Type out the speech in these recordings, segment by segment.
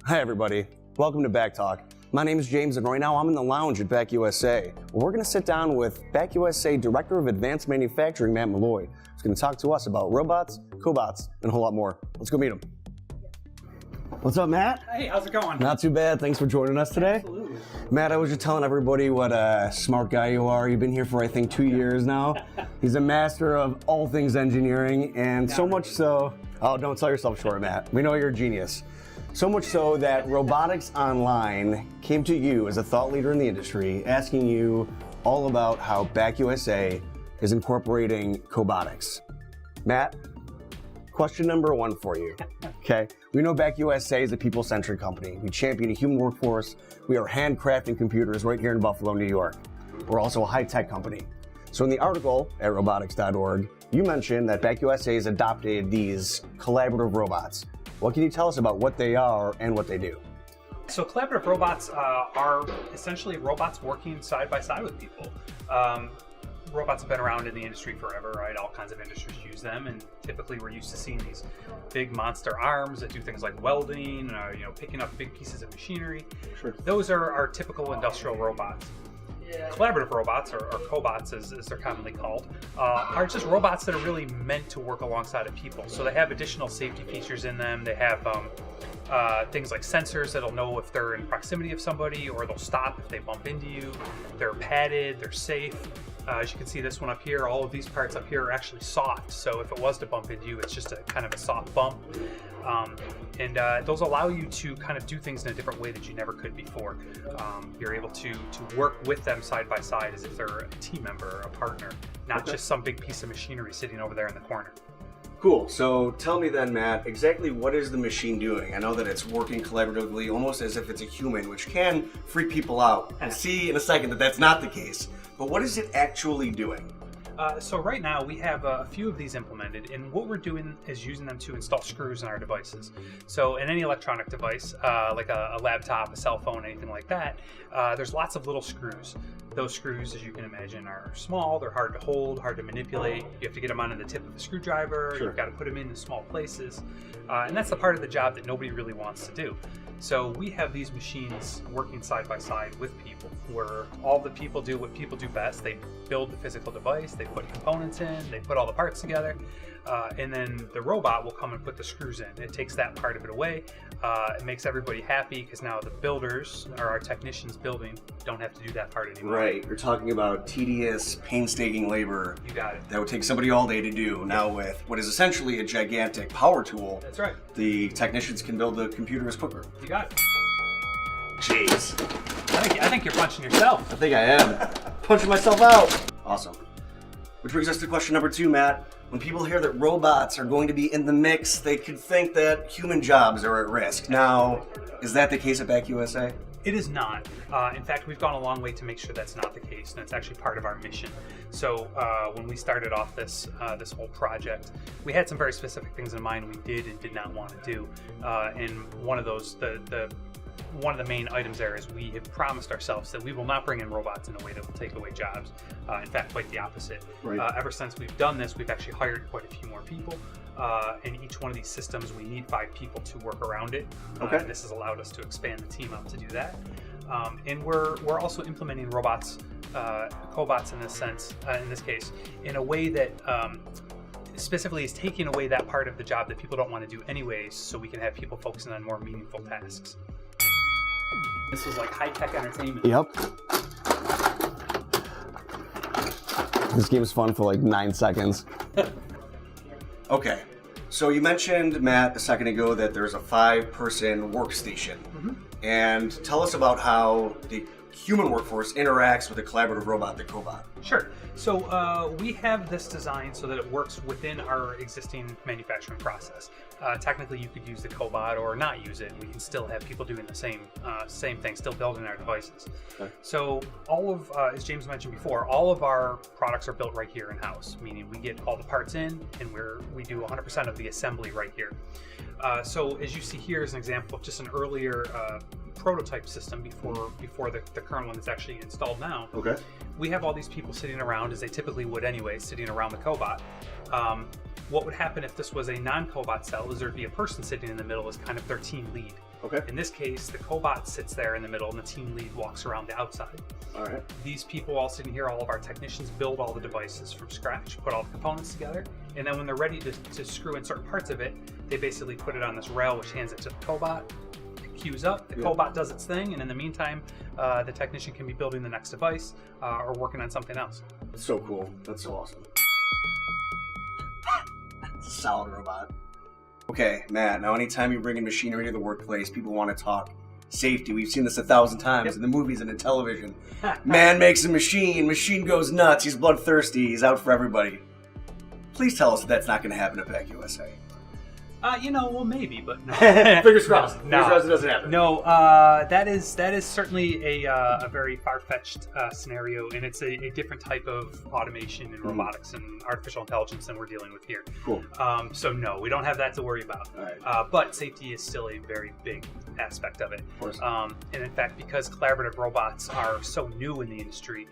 Hi everybody, welcome to Bak Talk. My name is James and right now I'm in the lounge at Bak USA. We're going to sit down with Bak USA Director of Advanced Manufacturing, Matt Malloy, who's going to talk to us about robots, cobots, and a whole lot more. Let's go meet him. What's up, Matt? Hey, how's it going? Not too bad, thanks for joining us today. Absolutely. Matt, I was just telling everybody what a smart guy you are. You've been here for I think 2 years now. He's a master of all things engineering and so much so, oh don't sell yourself short, Matt. We know you're a genius. So much so that Robotics Online came to you as a thought leader in the industry, asking you all about how Bak USA is incorporating cobotics. Matt, question number one for you. Okay, we know Bak USA is a people-centric company. We champion a human workforce. We are handcrafting computers right here in Buffalo, New York. We're also a high-tech company. So in the article at robotics.org, you mentioned that Bak USA has adopted these collaborative robots. What can you tell us about what they are and what they do? So collaborative robots are essentially robots working side by side with people. Robots have been around in the industry forever, right? All kinds of industries use them, and typically we're used to seeing these big monster arms that do things like welding, picking up big pieces of machinery. Sure. Those are our typical industrial robots. Collaborative robots, or cobots as they're commonly called, are just robots that are really meant to work alongside of people. So they have additional safety features in them. They have things like sensors that'll know if they're in proximity of somebody, or they'll stop if they bump into you. They're padded, they're safe. As you can see this one up here, all of these parts up here are actually soft. So if it was to bump into you, it's just a kind of a soft bump. Those allow you to kind of do things in a different way that you never could before. You're able to work with them side by side as if they're a team member or a partner, not just some big piece of machinery sitting over there in the corner. Cool, so tell me then, Matt, exactly what is the machine doing? I know that it's working collaboratively, almost as if it's a human, which can freak people out. We'll see in a second that that's not the case. But what is it actually doing? So right now we have a few of these implemented, and what we're doing is using them to install screws in our devices. So in any electronic device, like a laptop, a cell phone, anything like that, there's lots of little screws. Those screws, as you can imagine, are small, they're hard to hold, hard to manipulate. You have to get them onto the tip of a screwdriver, You've got to put them in small places, and that's the part of the job that nobody really wants to do. So we have these machines working side by side with people, where all the people do what people do best. They build the physical device, they put components in, they put all the parts together, and then the robot will come and put the screws in. It takes that part of it away. It makes everybody happy because now the builders, or our technicians building, don't have to do that part anymore. Right, you're talking about tedious, painstaking labor. You got it. That would take somebody all day to do. Now with what is essentially a gigantic power tool, That's right. the technicians can build the computers quicker. You got it. Jeez. I think you're punching yourself. I think I am. Punching myself out. Awesome. Which brings us to question number 2, Matt. When people hear that robots are going to be in the mix, they could think that human jobs are at risk. Now, is that the case at Bak USA? It is not. In fact, we've gone a long way to make sure that's not the case, and it's actually part of our mission. So when we started off this whole project, we had some very specific things in mind we did and did not want to do. And one of those, one of the main items there is we have promised ourselves that we will not bring in robots in a way that will take away jobs. In fact, quite the opposite. Right. Ever since we've done this, we've actually hired quite a few more people. In each one of these systems, we need 5 people to work around it. Okay. And this has allowed us to expand the team up to do that. And we're also implementing robots, cobots in this case, in a way that specifically is taking away that part of the job that people don't want to do anyways, so we can have people focusing on more meaningful tasks. This is like high-tech entertainment. Yep. This game is fun for like 9 seconds. Okay, so you mentioned, Matt, a second ago that there's a 5-person workstation. Mm-hmm. And tell us about how the human workforce interacts with a collaborative robot, the cobot. Sure. So we have this designed so that it works within our existing manufacturing process. Technically, you could use the cobot or not use it. We can still have people doing the same thing, still building our devices. Okay. So all of, as James mentioned before, all of our products are built right here in-house, meaning we get all the parts in and we do 100% of the assembly right here. So as you see here is an example of just an earlier prototype system before the current one that's actually installed now. Okay. We have all these people sitting around, as they typically would anyway, sitting around the cobot. What would happen if this was a non-cobot cell is there'd be a person sitting in the middle as kind of their team lead. Okay. In this case, the cobot sits there in the middle and the team lead walks around the outside. All right. These people all sitting here, all of our technicians build all the devices from scratch, put all the components together, and then when they're ready to screw in certain parts of it, they basically put it on this rail, which hands it to the cobot. It queues up, the cobot does its thing, and in the meantime, the technician can be building the next device or working on something else. That's so cool. That's so awesome. It's a solid robot. Okay, Matt, now anytime you bring in machinery to the workplace, people want to talk safety. We've seen this 1,000 times in the movies and in television. Man makes a machine goes nuts, he's bloodthirsty, he's out for everybody. Please tell us that that's not going to happen at Bak USA. Well, maybe, but no. Fingers crossed. No. Fingers crossed it doesn't happen. No, that is certainly a very far-fetched scenario, and it's a different type of automation and robotics and artificial intelligence than we're dealing with here. Cool. So no, we don't have that to worry about. All right. But safety is still a very big aspect of it. Of course. And in fact, because collaborative robots are so new in the industry,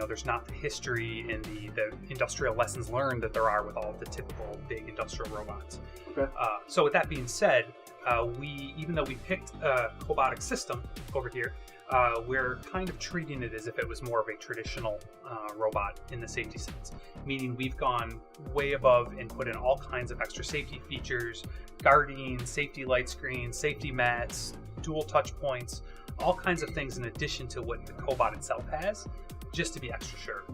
there's not the history and the industrial lessons learned that there are with all of the typical big industrial robots. Okay. So with that being said, even though we picked a cobotic system over here, we're kind of treating it as if it was more of a traditional robot in the safety sense. Meaning we've gone way above and put in all kinds of extra safety features, guarding, safety light screens, safety mats, dual touch points, all kinds of things in addition to what the cobot itself has, just to be extra sure.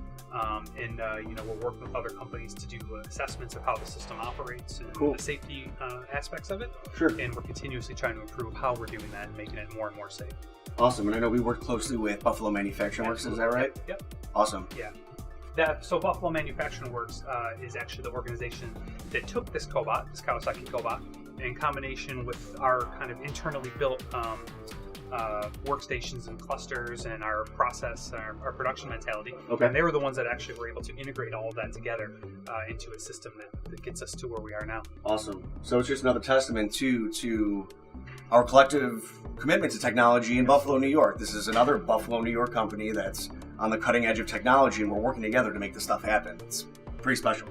We're working with other companies to do assessments of how the system operates and the safety aspects of it. Sure. And we're continuously trying to improve how we're doing that and making it more and more safe. Awesome. And I know we work closely with Buffalo Manufacturing Works, is that right? Yep. Awesome. Yeah. So Buffalo Manufacturing Works is actually the organization that took this cobot, this Kawasaki cobot, in combination with our kind of internally built workstations and clusters and our process, our production mentality. Okay. And they were the ones that actually were able to integrate all of that together into a system that gets us to where we are now. Awesome. So it's just another testament to our collective commitment to technology in Buffalo, New York. This is another Buffalo, New York company that's on the cutting edge of technology, and we're working together to make this stuff happen. It's pretty special.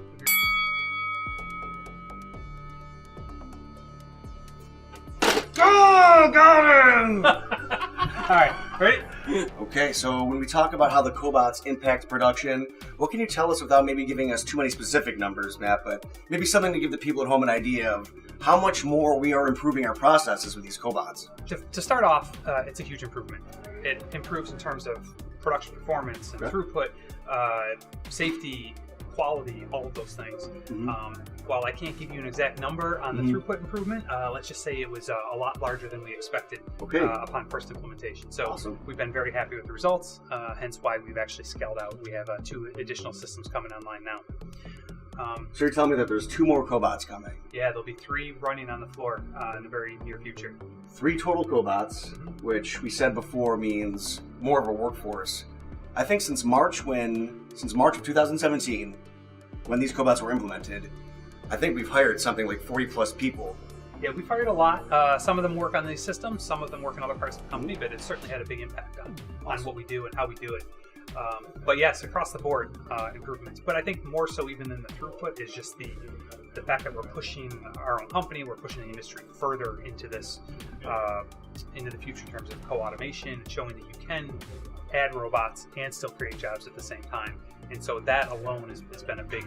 Oh, got him! All right, ready? Okay, so when we talk about how the cobots impact production, what can you tell us without maybe giving us too many specific numbers, Matt, but maybe something to give the people at home an idea of how much more we are improving our processes with these cobots? To start off, it's a huge improvement. It improves in terms of production performance and throughput, safety, quality, all of those things. While I can't give you an exact number on the throughput improvement, let's just say it was a lot larger than we expected upon first implementation. So we've been very happy with the results, hence why we've actually scaled out. We have 2 additional systems coming online now. So you're telling me that there's 2 more cobots coming? Yeah, there'll be 3 running on the floor in the very near future. 3 total cobots, which we said before means more of a workforce. I think since March of 2017, when these cobots were implemented, I think we've hired something like 40 plus people. Yeah, we've hired a lot. Some of them work on these systems, some of them work in other parts of the company, but it certainly had a big impact on what we do and how we do it. But yes, across the board, improvements. But I think more so even than the throughput is just the fact that we're pushing our own company, we're pushing the industry further into this, into the future in terms of co-automation and showing that you can add robots and still create jobs at the same time. And so that alone has been a big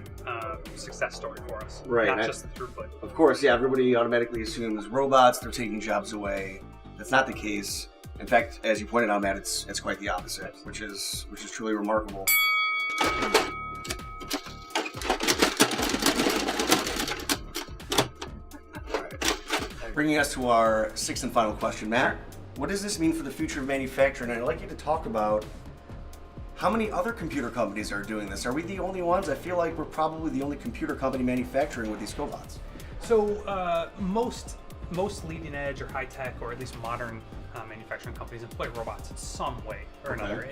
success story for us, not just the throughput. Of course, yeah, everybody automatically assumes robots, they're taking jobs away. That's not the case. In fact, as you pointed out, Matt, it's quite the opposite, which is truly remarkable. All right. Bringing us to our 6th and final question, Matt. What does this mean for the future of manufacturing? And I'd like you to talk about how many other computer companies are doing this. Are we the only ones? I feel like we're probably the only computer company manufacturing with these cobots. So most leading edge or high tech or at least modern manufacturing companies employ robots in some way or another.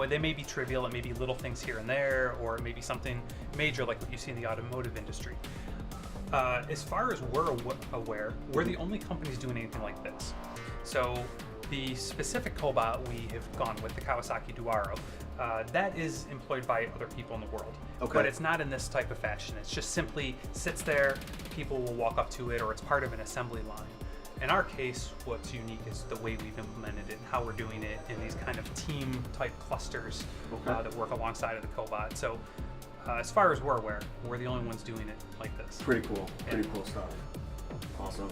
They may be trivial, it may be little things here and there, or it may be something major like what you see in the automotive industry. As far as we're aware, we're the only companies doing anything like this. So the specific cobot we have gone with, the Kawasaki duAro, that is employed by other people in the world. But it's not in this type of fashion. It's just simply sits there, people will walk up to it, or it's part of an assembly line. in our case, what's unique is the way we've implemented it and how we're doing it in these kind of team type clusters that work alongside of the cobot. So as far as we're aware, we're the only ones doing it like this. Pretty cool. Pretty cool stuff. Awesome.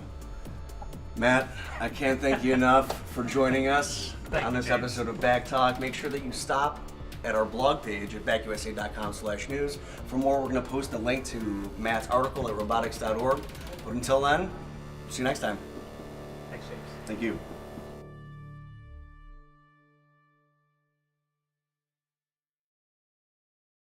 Matt, I can't thank you enough for joining us on this episode of Bak Talk. Make sure that you stop at our blog page at bakusa.com/news. For more, we're going to post a link to Matt's article at robotics.org. But until then, see you next time. Thanks, James. Thank you.